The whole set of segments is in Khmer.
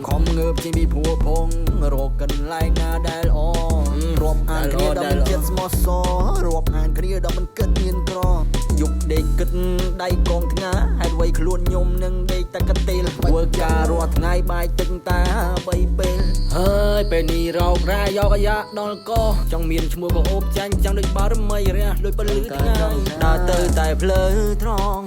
ខំងើបចេញពីព្រោះភងរកកន្លែងណាដែលល្អរាប់អានគ្នាដល់មិនចិត្តស្មោះសររាប់អានគ្នាដល់មិនគិតមានក្រយុគដេកគិតដៃកងថ្ងាហេតុអ្វីខ្លួនខ្ញុំនឹងដេកតែកតេលធ្វើការរាល់ថ្ងៃបាយទឹកតា3ពេលហើយពេលនេះរោគរាយកអាយ៉ាដល់កចង់មានឈ្មោះក៏អូបចាញ់ចង់ដូចបារមីរះដូចពលឺថ្ងៃដើរទៅតែផ្លូវត្រង់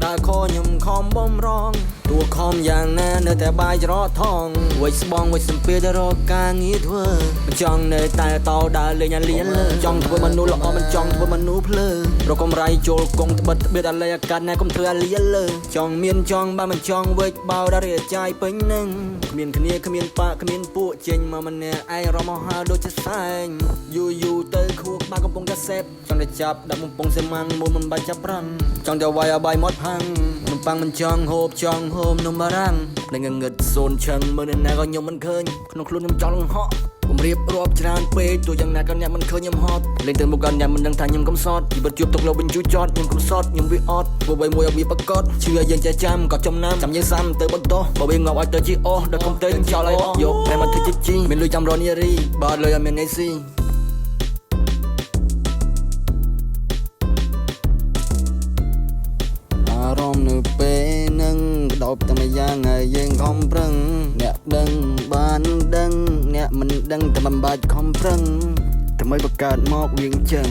ដើរខខ្ញុំខំបំរងតួខំយ៉ាងណានៅតែបាយច្រកថងវិចស្បងវិចសំពីទៅរកការងារធ្វើមិនចង់នៅតែតដើរលេងអាលៀនលើចង់ធ្វើមនុស្សល្អមិនចង់ធ្វើមនុស្សភ្លើរកកំរៃចូលកងត្បិតត្បៀតអាលេអាកាត់ណែកុំធ្វើអាលៀនលើចង់មានចង់បានមិនចង់វិចបោដល់រាចាយពេញនឹងគ្មានគ្នាគ្មានប៉ាគ្មានពួកចេញមកម្នាក់ឯងរមហៅដូចជាសែងយូរទៅខួរក្បាលកំពុងតែសេពចង់តែចាប់ដាក់បំពង់សេម៉ាំងមុនមិនបាច់ចាប់ប្រាំចង់តែវាយឲ្យបាយមាត់ផាំងនំប៉័ងមិនចង់ហូបចង់ហូបនំបារាំងតែងឹតសូនឆឹងមើលនៅណាក៏ខ្ញុំមិនឃើញក្នុងខ្លួនខ្ញុំចង់លង្ហក់គំរាបរាប់ច្រើនពេកទោះយ៉ាងណាក៏អ្នកមិនឃើញខ្ញុំហត់លេងទៅមុខក៏អ្នកមិនដឹងថាខ្ញុំកំសត់ជីវិតជួបទុកលោបញ្ជូចចត់ខ្ញុំកំសត់ខ្ញុំវាអត់ធ្វើអ្វីមួយឲ្យវាប្រកបជឿយើងចេះចាំក៏ចំណាំចាំយើងសាំទៅបន្តបើវាងាប់ឲ្យទៅជាអស់ដល់កុំទៅចោលឲ្យអស់យកតែមកធ្វើជាជីមានលុយចាំរនារីបើលុយឲ្យមានថ្ងៃស៊ីអារម្មណ៍នៅពេលនឹងដោបតែម្យ៉ាងហើយយើងខំប្រឹងអ្នកដឹងបានដឹងអ្នកមិនដឹងតែមិនបាច់ខំប្រឹងតែមិនបង្កើតមកវាងចឹង